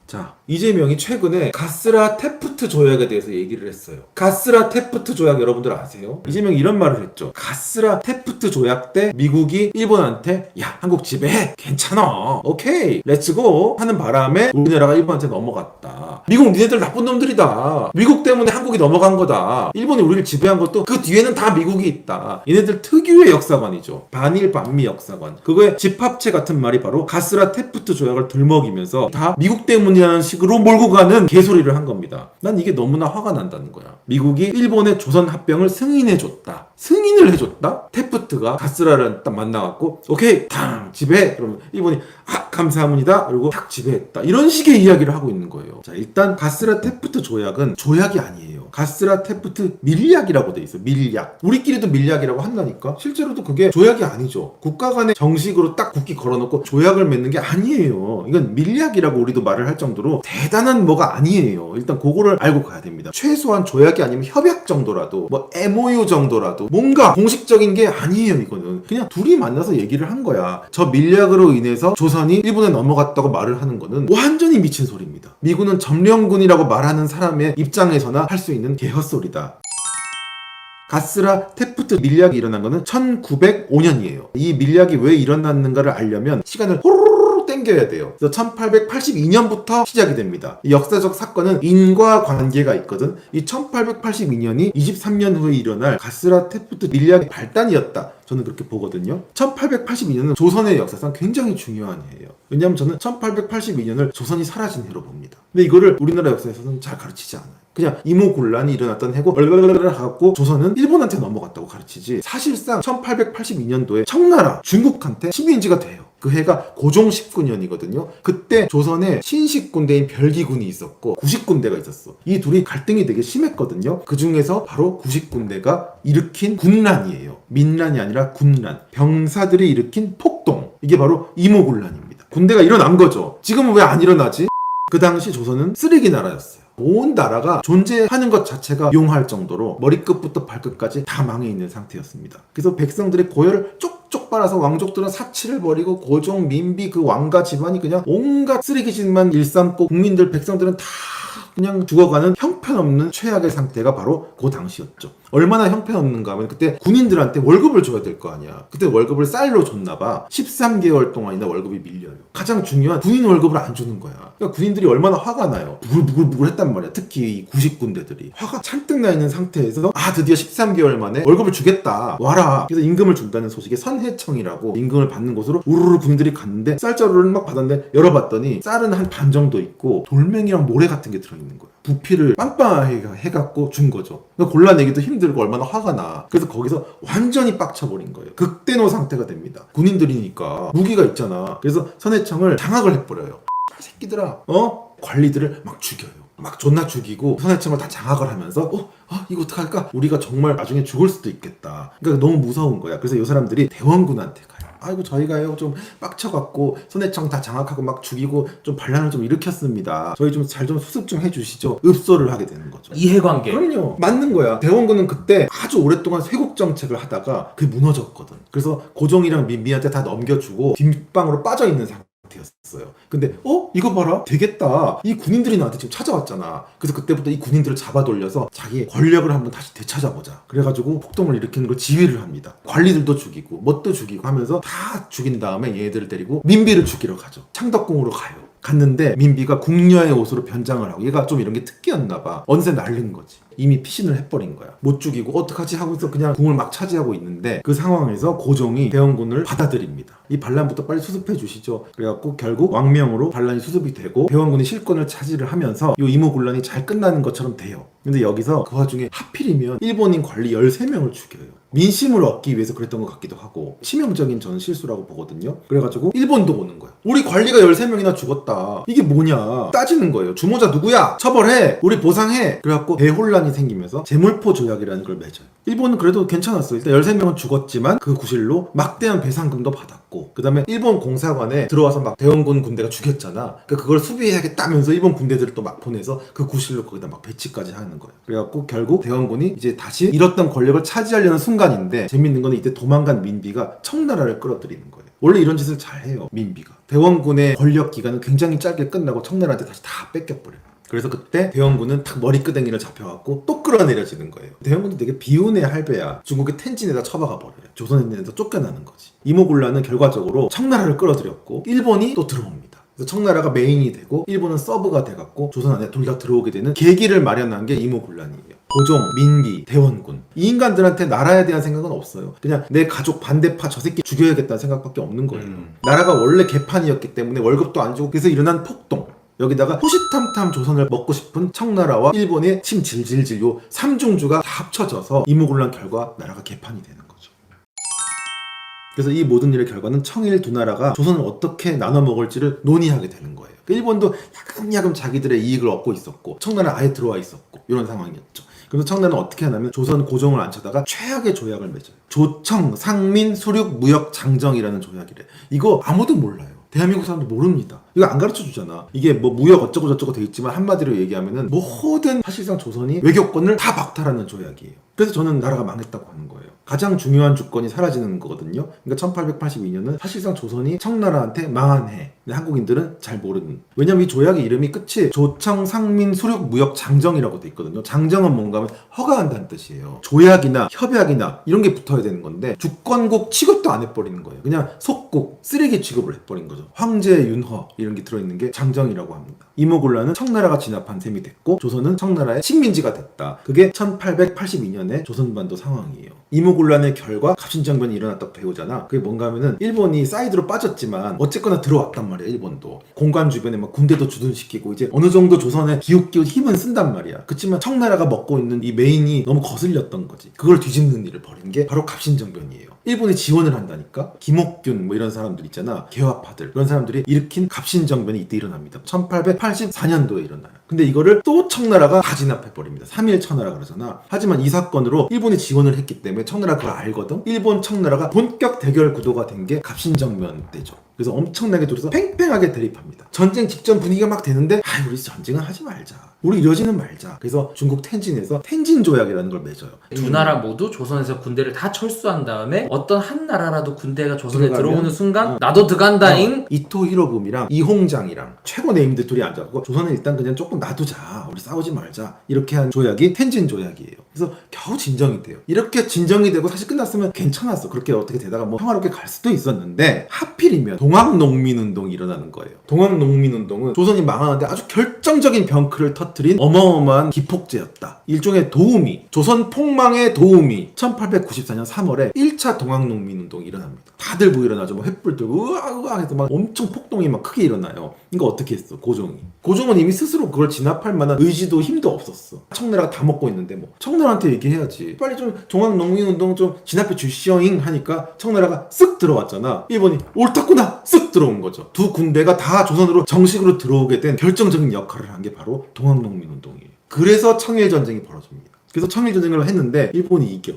자, 이재명이 최근에 가스라 테프트 조약에 대해서 얘기를 했어요. 가스라 테프트 조약 여러분들 아세요? 이재명이 이런 말을 했죠. 가스라 테프트 조약 때 미국이 일본한테 야, 한국 지배해. 괜찮아. 오케이. 렛츠고 하는 바람에 우리나라가 일본한테 넘어갔다. 미국 니네들 나쁜 놈들이다. 미국 때문에 한국이 넘어간 거다. 일본이 우리를 지배한 것도 그 뒤에는 다 미국이 있다. 얘네들 특유의 역사관이죠. 반일 반미 역사관. 그거의 집합체 같은 말이 바로 가스라 테프트 조약을 들먹이면서 다 미국 때문이라는 식으로 몰고 가는 개소리를 한 겁니다. 난 이게 너무나 화가 난다는 거야. 미국이 일본의 조선 합병을 승인해줬다. 승인을 해줬다? 테프트가 가스라를 딱 만나갖고 오케이 탕 지배해. 그러면 일본이 감사합니다. 그리고 탁 지배했다. 이런 식의 이야기를 하고 있는 거예요. 자, 일단 가스라 테프트 조약은 조약이 아니에요. 가스라 테프트 밀약이라고 돼 있어. 밀약. 우리끼리도 밀약이라고 한다니까. 실제로도 그게 조약이 아니죠. 국가 간에 정식으로 딱 국기 걸어놓고 조약을 맺는 게 아니에요. 이건 밀약이라고 우리도 말을 할 정도로 대단한 뭐가 아니에요. 일단 그거를 알고 가야 됩니다. 최소한 조약이 아니면 협약 정도라도 뭐 MOU 정도라도 뭔가 공식적인 게 아니에요. 이거는 그냥 둘이 만나서 얘기를 한 거야. 저 밀약으로 인해서 조선이 일본에 넘어갔다고 말을 하는 거는 완전히 미친 소리입니다. 미군은 점령군이라고 말하는 사람의 입장에서나 할 수 있는 개헛소리다. 가스라 테프트 밀약이 일어난 거는 1905년이에요. 이 밀약이 왜 일어났는가를 알려면 시간을 호로로로 땡겨야 돼요. 그래서 1882년부터 시작이 됩니다. 이 역사적 사건은 인과관계가 있거든. 이 1882년이 23년 후에 일어날 가스라 테프트 밀약의 발단이었다. 저는 그렇게 보거든요. 1882년은 조선의 역사상 굉장히 중요한 해예요. 왜냐하면 저는 1882년을 조선이 사라진 해로 봅니다. 근데 이거를 우리나라 역사에서는 잘 가르치지 않아요. 그냥 이모군란이 일어났던 해고 얼얼얼얼 하고 조선은 일본한테 넘어갔다고 가르치지, 사실상 1882년도에 청나라 중국한테 식민지가 돼요. 그 해가 고종 19년이거든요. 그때 조선에 신식군대인 별기군이 있었고 구식군대가 있었어. 이 둘이 갈등이 되게 심했거든요. 그 중에서 바로 구식군대가 일으킨 군란이에요. 민란이 아니라 군란. 병사들이 일으킨 폭동. 이게 바로 이모군란입니다. 군대가 일어난 거죠. 지금은 왜 안 일어나지? 그 당시 조선은 쓰레기 나라였어요. 온 나라가 존재하는 것 자체가 용할 정도로 머리끝부터 발끝까지 다 망해 있는 상태였습니다. 그래서 백성들의 고열을 쪽쪽 빨아서 왕족들은 사치를 벌이고 고종, 민비 그 왕가 집안이 그냥 온갖 쓰레기짓만 일삼고 국민들, 백성들은 다 그냥 죽어가는 형편없는 최악의 상태가 바로 그 당시였죠. 얼마나 형편없는가 하면 그때 군인들한테 월급을 줘야 될 거 아니야. 그때 월급을 쌀로 줬나 봐. 13개월 동안이나 월급이 밀려요. 가장 중요한 군인 월급을 안 주는 거야. 그러니까 군인들이 얼마나 화가 나요. 부글부글 했단 말이야. 특히 이 구식군대들이. 화가 잔뜩 나 있는 상태에서 드디어 13개월 만에 월급을 주겠다. 와라. 그래서 임금을 준다는 소식에 선해청이라고 임금을 받는 곳으로 우르르 군인들이 갔는데 쌀자루를 막 받았는데 열어봤더니 쌀은 한 반 정도 있고 돌멩이랑 모래 같은 게 들어있는 거야. 부피를 빵빵하게 해갖고 준 거죠. 그러니까 골라내기도 힘들고 얼마나 화가 나. 그래서 거기서 완전히 빡쳐버린 거예요. 극대노 상태가 됩니다. 군인들이니까 무기가 있잖아. 그래서 선해청을 장악을 해버려요. 새끼들아, 관리들을 막 죽여요. 막 존나 죽이고 선해청을 다 장악을 하면서 이거 어떡할까? 우리가 정말 나중에 죽을 수도 있겠다. 그러니까 너무 무서운 거야. 그래서 이 사람들이 대원군한테 가요. 아이고 저희가요 좀 빡쳐갖고 선해청 다 장악하고 막 죽이고 좀 반란을 좀 일으켰습니다. 저희 좀 잘 좀 수습 좀 해주시죠. 읍소를 하게 되는 거죠. 이해관계. 그럼요. 맞는 거야. 대원군은 그때 아주 오랫동안 쇄국 정책을 하다가 그게 무너졌거든. 그래서 고종이랑 민비한테 다 넘겨주고 뒷방으로 빠져있는 상태였어요. 근데 이거 봐라 되겠다. 이 군인들이 나한테 지금 찾아왔잖아. 그래서 그때부터 이 군인들을 잡아 돌려서 자기 권력을 한번 다시 되찾아보자. 그래가지고 폭동을 일으키는 걸 지휘를 합니다. 관리들도 죽이고 뭣도 죽이고 하면서 다 죽인 다음에 얘들을 데리고 민비를 죽이러 가죠. 창덕궁으로 가요. 갔는데 민비가 궁녀의 옷으로 변장을 하고, 얘가 좀 이런 게 특기였나 봐. 언제 날린 거지. 이미 피신을 해버린 거야. 못 죽이고 어떡하지 하고서 그냥 궁을 막 차지하고 있는데 그 상황에서 고종이 대원군을 받아들입니다. 이 반란부터 빨리 수습해 주시죠. 그래갖고 결국 왕명으로 반란이 수습이 되고 대원군이 실권을 차지를 하면서 이 이모군란이 잘 끝나는 것처럼 돼요. 근데 여기서 그 와중에 하필이면 일본인 관리 13명을 죽여요. 민심을 얻기 위해서 그랬던 것 같기도 하고 치명적인 저는 실수라고 보거든요. 그래가지고 일본도 오는 거야. 우리 관리가 13명이나 죽었다. 이게 뭐냐 따지는 거예요. 주모자 누구야? 처벌해. 우리 보상해. 그래갖고 대혼란이 생기면서 제물포 조약이라는 걸 맺어요. 일본은 그래도 괜찮았어요. 일단 13명은 죽었지만 그 구실로 막대한 배상금도 받았고, 그 다음에 일본 공사관에 들어와서 막 대원군 군대가 죽였잖아. 그러니까 그걸 수비해야겠다면서 일본 군대들을 또 막 보내서 그 구실로 거기다 막 배치까지 하는 거예요. 그래갖고 결국 대원군이 이제 다시 잃었던 권력을 차지하려는 순간인데, 재밌는 거는 이때 도망간 민비가 청나라를 끌어들이는 거예요. 원래 이런 짓을 잘해요. 민비가. 대원군의 권력 기간은 굉장히 짧게 끝나고 청나라한테 다시 다 뺏겨버려요. 그래서 그때 대원군은 탁 머리끄댕이를 잡혀갖고 또 끌어내려지는 거예요. 대원군도 되게 비운의 할배야. 중국의 텐진에다 처박아 버려요. 조선인들에서 쫓겨나는 거지. 이모군란은 결과적으로 청나라를 끌어들였고 일본이 또 들어옵니다. 그래서 청나라가 메인이 되고 일본은 서브가 돼갖고 조선 안에 둘 다 들어오게 되는 계기를 마련한 게 이모군란이에요. 고종, 민비, 대원군. 이 인간들한테 나라에 대한 생각은 없어요. 그냥 내 가족 반대파 저 새끼 죽여야겠다는 생각밖에 없는 거예요. 나라가 원래 개판이었기 때문에 월급도 안 주고 그래서 일어난 폭동. 여기다가 호시탐탐 조선을 먹고 싶은 청나라와 일본의 침 질질질 요 삼중주가 다 합쳐져서 이모군란 결과 나라가 개판이 되는 거죠. 그래서 이 모든 일의 결과는 청일 두 나라가 조선을 어떻게 나눠 먹을지를 논의하게 되는 거예요. 일본도 야금야금 자기들의 이익을 얻고 있었고 청나라는 아예 들어와 있었고 이런 상황이었죠. 그래서 청나라는 어떻게 하냐면 조선 고종을 앉혀다가 최악의 조약을 맺어요. 조청, 상민, 수륙, 무역, 장정이라는 조약이래. 이거 아무도 몰라요. 대한민국 사람들 모릅니다. 이거 안 가르쳐 주잖아. 이게 뭐 무역 어쩌고 저쩌고 돼 있지만 한마디로 얘기하면은 모든 사실상 조선이 외교권을 다 박탈하는 조약이에요. 그래서 저는 나라가 망했다고 하는 거예요. 가장 중요한 주권이 사라지는 거거든요. 그러니까 1882년은 사실상 조선이 청나라한테 망한 해. 근데 한국인들은 잘 모르는. 왜냐면 이 조약의 이름이 끝이 조청, 상민, 수륙, 무역, 장정이라고 돼 있거든요. 장정은 뭔가 하면 허가한다는 뜻이에요. 조약이나 협약이나 이런 게 붙어야 되는 건데 주권국 취급도 안 해버리는 거예요. 그냥 속국, 쓰레기 취급을 해버린 거죠. 황제, 윤허 이런 게 들어있는 게 장정이라고 합니다. 이모군란은 청나라가 진압한 셈이 됐고 조선은 청나라의 식민지가 됐다. 그게 1882년의 조선반도 상황이에요. 이모군란의 결과 갑신정변이 일어났다고 배우잖아. 그게 뭔가 하면은 일본이 사이드로 빠졌지만 어쨌거나 들어왔단 말이야. 일본도 공관 주변에 막 군대도 주둔시키고 이제 어느 정도 조선에 기웃기웃 힘은 쓴단 말이야. 그치만 청나라가 먹고 있는 이 메인이 너무 거슬렸던 거지. 그걸 뒤집는 일을 벌인 게 바로 갑신정변이에요. 일본이 지원을 한다니까. 김옥균 뭐 이런 사람들 있잖아. 개화파들 이런 사람들이 일으킨 갑신정변이 이때 일어납니다. 1884년도에 일어나요. 근데 이거를 또 청나라가 다 진압해버립니다. 3.1 천하라 그러잖아. 하지만 이 사건으로 일본이 지원을 했기 때문에 청나라가 그걸 알거든. 일본 청나라가 본격 대결 구도가 된 게 갑신정변 때죠. 그래서 엄청나게 둘이서 팽팽하게 대립합니다. 전쟁 직전 분위기가 막 되는데 우리 전쟁은 하지 말자. 우리 이러지는 말자. 그래서 중국 텐진에서 텐진 조약이라는 걸 맺어요. 두 나라 모두 조선에서 군대를 다 철수한 다음에 어떤 한 나라라도 군대가 조선에 들어오는 순간 나도 들어간다잉. 이토 히로부미랑 이홍장이랑 최고 네임들 둘이 앉아서 조선은 일단 그냥 조금 놔두자. 우리 싸우지 말자. 이렇게 한 조약이 텐진 조약이에요. 그래서 겨우 진정이 돼요. 이렇게 진정이 되고 사실 끝났으면 괜찮았어. 그렇게 어떻게 되다가 뭐 평화롭게 갈 수도 있었는데 하필이면 동학농민운동이 일어나는 거예요. 동학농민운동은 조선이 망하는데 아주 결정적인 병크를 터뜨린 어마어마한 기폭제였다. 일종의 도우미, 조선 폭망의 도우미. 1894년 3월에 1차 동학농민운동이 일어납니다. 다들 뭐 일어나죠. 뭐 횃불 들고 으아 해서 막 엄청 폭동이 막 크게 일어나요. 이거 어떻게 했어? 고종은 이미 스스로 그걸 진압할 만한 의지도 힘도 없었어. 청나라가 다 먹고 있는데 뭐 청나라한테 얘기해야지. 빨리 좀 동학농민운동 좀 진압해 주시오잉 하니까 청나라가 쓱 들어왔잖아. 일본이 옳았구나 쓱 들어온 거죠. 두 군대가 다 조선으로 정식으로 들어오게 된 결정적인 역할을 한 게 바로 동학농민운동이에요. 그래서 청일전쟁이 벌어집니다. 그래서 청일전쟁을 했는데 일본이 이겨.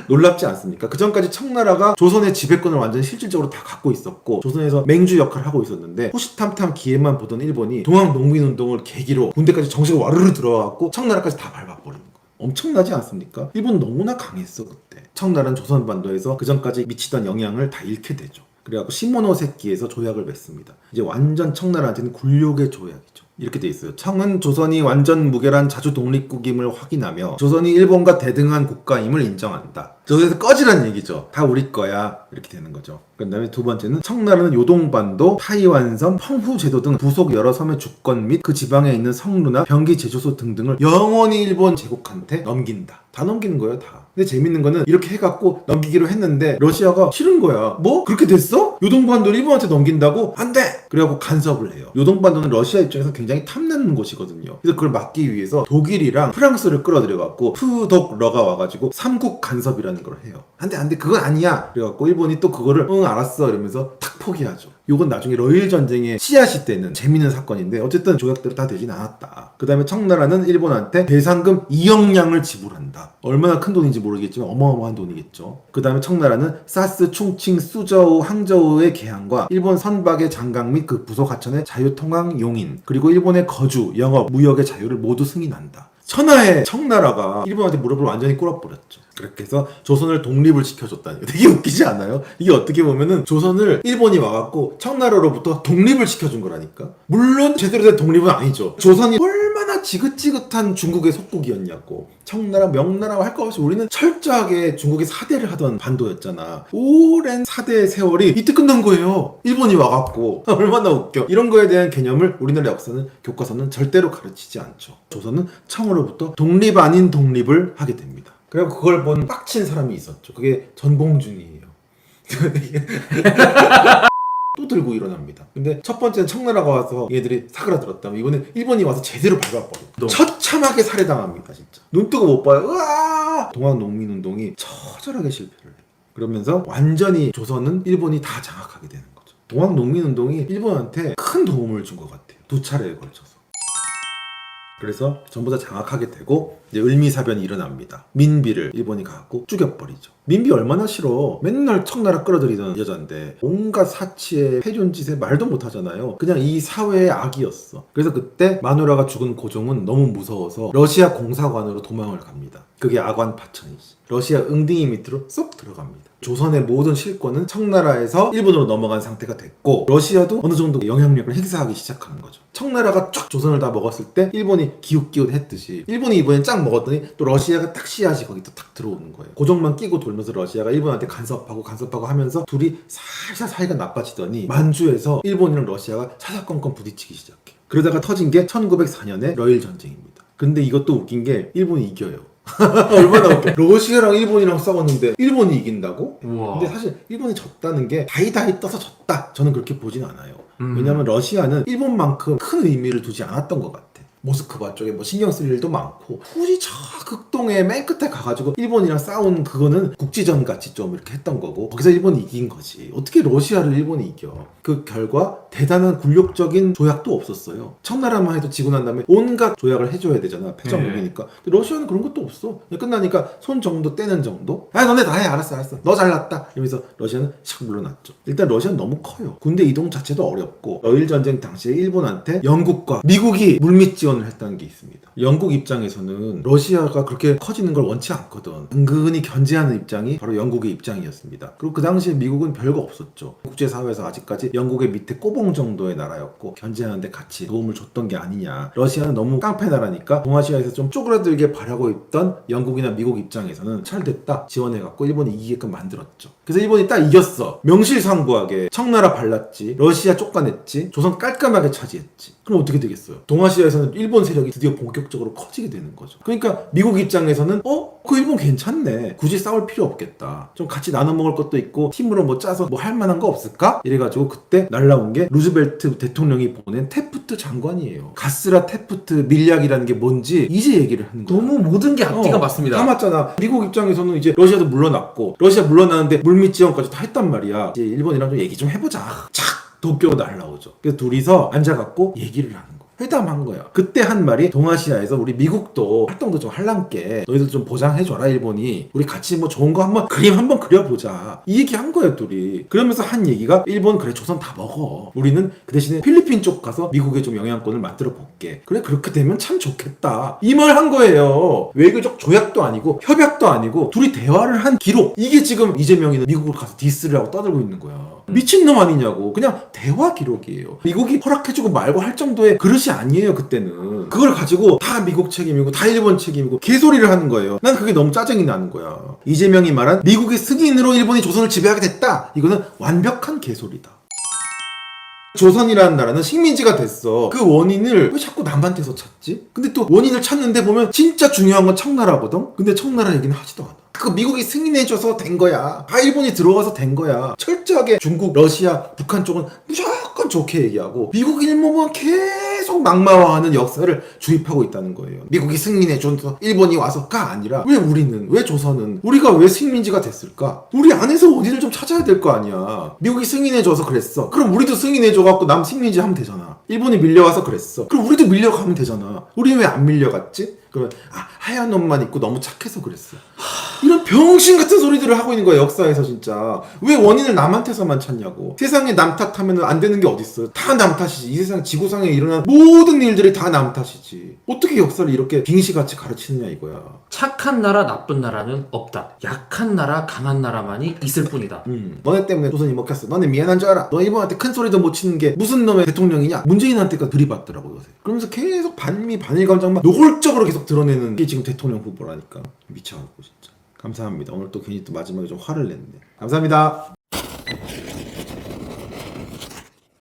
놀랍지 않습니까? 그 전까지 청나라가 조선의 지배권을 완전히 실질적으로 다 갖고 있었고 조선에서 맹주 역할을 하고 있었는데 호시탐탐 기회만 보던 일본이 동학농민운동을 계기로 군대까지 정식으로 와르르 들어와갖고 청나라까지 다 밟아버리는 거예요. 엄청나지 않습니까? 일본 너무나 강했어 그때. 청나라는 조선반도에서 그 전까지 미치던 영향을 다 잃게 되죠. 그래갖고 시모노세키에서 조약을 맺습니다. 이제 완전 청나라한테는 굴욕의 조약이죠. 이렇게 돼 있어요. 청은 조선이 완전 무결한 자주 독립국임을 확인하며 조선이 일본과 대등한 국가임을 인정한다. 저기서 꺼지란 얘기죠. 다 우리 거야. 이렇게 되는 거죠. 그 다음에 두 번째는 청나라는 요동반도, 타이완섬, 평후제도 등 부속 여러 섬의 주권 및 그 지방에 있는 성루나 병기 제조소 등등을 영원히 일본 제국한테 넘긴다. 다 넘기는 거예요, 다. 근데 재밌는 거는 이렇게 해갖고 넘기기로 했는데 러시아가 싫은 거야. 뭐? 그렇게 됐어? 요동반도를 일본한테 넘긴다고? 안 돼! 그래갖고 간섭을 해요. 요동반도는 러시아 입장에서 굉장히 탐나는 곳이거든요. 그래서 그걸 막기 위해서 독일이랑 프랑스를 끌어들여갖고 푸독러가 와가지고 삼국 간섭이라는 걸 해요. 안 돼, 그건 아니야! 그래갖고 일본이 또 그거를 응, 알았어. 이러면서 탁 포기하죠. 요건 나중에 러일 전쟁의 씨앗이 되는 재밌는 사건인데 어쨌든 조약대로 다 되진 않았다. 그 다음에 청나라는 일본한테 배상금 2억량을 지불한다. 얼마나 큰 돈인지 모르겠지만 어마어마한 돈이겠죠. 그 다음에 청나라는 사스, 충칭, 수저우, 항저우의 개항과 일본 선박의 장강 및 그 부속 하천의 자유통항 용인 그리고 일본의 거주, 영업, 무역의 자유를 모두 승인한다. 천하의 청나라가 일본한테 무릎을 완전히 꿇어버렸죠. 그렇게 해서 조선을 독립을 시켜줬다니 되게 웃기지 않아요? 이게 어떻게 보면은 조선을 일본이 와갖고 청나라로부터 독립을 시켜준 거라니까. 물론 제대로 된 독립은 아니죠. 조선이 얼마나 지긋지긋한 중국의 속국이었냐고. 청나라, 명나라 할 거 없이 우리는 철저하게 중국의 사대를 하던 반도였잖아. 오랜 사대의 세월이 이때 끝난 거예요. 일본이 와갖고. 얼마나 웃겨. 이런 거에 대한 개념을 우리나라 역사는 교과서는 절대로 가르치지 않죠. 조선은 청으로부터 독립 아닌 독립을 하게 됩니다. 그리고 그걸 본 빡친 사람이 있었죠. 그게 전봉준이에요. 또 들고 일어납니다. 근데 첫 번째는 청나라가 와서 얘들이 사그라들었다면 이번엔 일본이 와서 제대로 밟아버려. 처참하게 살해당합니다. 진짜. 눈 뜨고 못 봐요. 으아! 동학농민운동이 처절하게 실패를 해요. 그러면서 완전히 조선은 일본이 다 장악하게 되는 거죠. 동학농민운동이 일본한테 큰 도움을 준 것 같아요. 2차례에 걸쳐서. 그래서 전부 다 장악하게 되고 이제 을미사변이 일어납니다. 민비를 일본이 가고 죽여버리죠. 민비 얼마나 싫어. 맨날 청나라 끌어들이던 여잔데 온갖 사치에 패륜짓에 말도 못하잖아요. 그냥 이 사회의 악이었어. 그래서 그때 마누라가 죽은 고종은 너무 무서워서 러시아 공사관으로 도망을 갑니다. 그게 아관 파천이지. 러시아 응딩이 밑으로 쏙 들어갑니다. 조선의 모든 실권은 청나라에서 일본으로 넘어간 상태가 됐고 러시아도 어느 정도 영향력을 행사하기 시작하는 거죠. 청나라가 쫙 조선을 다 먹었을 때 일본이 기웃기웃했듯이 일본이 이번엔 쫙 먹었더니 또 러시아가 딱 씨앗이 거기 또 탁 들어오는 거예요. 고종만 끼고 돌면서 러시아가 일본한테 간섭하고 하면서 둘이 살살 사이가 나빠지더니 만주에서 일본이랑 러시아가 사사건건 부딪히기 시작해. 그러다가 터진 게 1904년의 러일 전쟁입니다. 근데 이것도 웃긴 게 일본이 이겨요. 얼마나 웃겨. 러시아랑 일본이랑 싸웠는데 일본이 이긴다고? 우와. 근데 사실 일본이 졌다는 게 다이다이 떠서 졌다. 저는 그렇게 보진 않아요. 왜냐하면 러시아는 일본만큼 큰 의미를 두지 않았던 것 같아. 모스크바 쪽에 뭐 신경 쓸 일도 많고 굳이 저 극동에 맨 끝에 가가지고 일본이랑 싸운 그거는 국지전 같이 좀 이렇게 했던 거고 거기서 일본이 이긴 거지. 어떻게 러시아를 일본이 이겨. 그 결과 대단한 굴욕적인 조약도 없었어요. 청나라만 해도 지고 난 다음에 온갖 조약을 해줘야 되잖아. 패전국이니까. 근데 러시아는 그런 것도 없어. 끝나니까 손 정도 떼는 정도. 아 너네 다 해. 알았어 너 잘났다 이러면서 러시아는 샥 물러났죠. 일단 러시아는 너무 커요. 군대 이동 자체도 어렵고 러일 전쟁 당시에 일본한테 영국과 미국이 물밑 지원을 했다는 게 있습니다. 영국 입장에서는 러시아가 그렇게 커지는 걸 원치 않거든. 은근히 견제하는 입장이 바로 영국의 입장이었습니다. 그리고 그 당시에 미국은 별거 없었죠. 국제사회에서 아직까지 영국의 밑에 꼬봉 정도의 나라였고 견제하는데 같이 도움을 줬던 게 아니냐. 러시아는 너무 깡패 나라니까 동아시아에서 좀 쪼그라들게 바라고 있던 영국이나 미국 입장에서는 잘됐다 지원해갖고 일본이 이기게끔 만들었죠. 그래서 일본이 딱 이겼어. 명실상부하게 청나라 발랐지, 러시아 쫓아냈지, 조선 깔끔하게 차지했지. 그럼 어떻게 되겠어요? 동아시아에서는 일본 세력이 드디어 본격적으로 커지게 되는 거죠. 그러니까 미국 입장에서는 그 일본 괜찮네. 굳이 싸울 필요 없겠다. 좀 같이 나눠 먹을 것도 있고 팀으로 뭐 짜서 뭐 할 만한 거 없을까? 이래가지고 그때 날라온 게 루즈벨트 대통령이 보낸 테프트 장관이에요. 가스라 테프트 밀약이라는 게 뭔지 이제 얘기를 하는 거야. 너무 모든 게 앞뒤가 맞습니다. 다 맞잖아. 미국 입장에서는 이제 러시아도 물러났고 러시아 물러나는데 물밑 지원까지 다 했단 말이야. 이제 일본이랑 좀 얘기 좀 해보자. 착! 도쿄가 날라오죠. 그래서 둘이서 앉아갖고 얘기를 하는 거야. 회담한 거야. 그때 한 말이 동아시아에서 우리 미국도 활동도 좀 할란께 너희들 좀 보장해줘라 일본이. 우리 같이 뭐 좋은 거 한번 그림 한번 그려보자. 이 얘기 한 거예요 둘이. 그러면서 한 얘기가 일본 그래 조선 다 먹어. 우리는 그 대신에 필리핀 쪽 가서 미국에 좀 영향권을 만들어 볼게. 그래 그렇게 되면 참 좋겠다. 이 말 한 거예요. 외교적 조약도 아니고 협약도 아니고 둘이 대화를 한 기록. 이게 지금 이재명이는 미국을 가서 디스를 하고 떠들고 있는 거야. 미친놈 아니냐고. 그냥 대화 기록이에요. 미국이 허락해주고 말고 할 정도의 그릇이 아니에요 그때는. 그걸 가지고 다 미국 책임이고 다 일본 책임이고 개소리를 하는 거예요. 난 그게 너무 짜증이 나는 거야. 이재명이 말한 미국의 승인으로 일본이 조선을 지배하게 됐다. 이거는 완벽한 개소리다. 조선이라는 나라는 식민지가 됐어. 그 원인을 왜 자꾸 남한테서 찾지? 근데 또 원인을 찾는데 보면 진짜 중요한 건 청나라거든? 근데 청나라 얘기는 하지도 않아. 그 미국이 승인해줘서 된 거야. 다 일본이 들어가서 된 거야. 철저하게 중국, 러시아, 북한 쪽은 무조건 좋게 얘기하고 미국 일본은 계속 낙마화하는 역사를 주입하고 있다는 거예요. 미국이 승인해줘서 일본이 와서가 아니라 왜 우리는, 왜 조선은, 우리가 왜 식민지가 됐을까? 우리 안에서 어디를 좀 찾아야 될 거 아니야. 미국이 승인해줘서 그랬어. 그럼 우리도 승인해줘갖고 남 식민지 하면 되잖아. 일본이 밀려와서 그랬어. 그럼 우리도 밀려가면 되잖아. 우리는 왜 안 밀려갔지? 그러면 하얀 옷만 입고 너무 착해서 그랬어. 이런 병신 같은 소리들을 하고 있는 거야, 역사에서. 진짜 왜 원인을 남한테서만 찾냐고. 세상에 남 탓하면 안 되는 게 어딨어. 다 남 탓이지. 이 세상 지구상에 일어난 모든 일들이 다 남 탓이지. 어떻게 역사를 이렇게 빙시같이 가르치느냐 이거야. 착한 나라 나쁜 나라는 없다. 약한 나라 강한 나라만이 있을 뿐이다. 너네 때문에 조선이 먹혔어. 너네 미안한 줄 알아. 너 일본한테 큰 소리도 못 치는 게 무슨 놈의 대통령이냐. 문재인한테가 들이받더라고 요새. 그러면서 계속 반미 반일 감정만 노골적으로 계속 드러내는 게 지금 대통령 후보라니까. 미쳐갖고 진짜. 감사합니다. 오늘 또 괜히 또 마지막에 좀 화를 냈네. 감사합니다.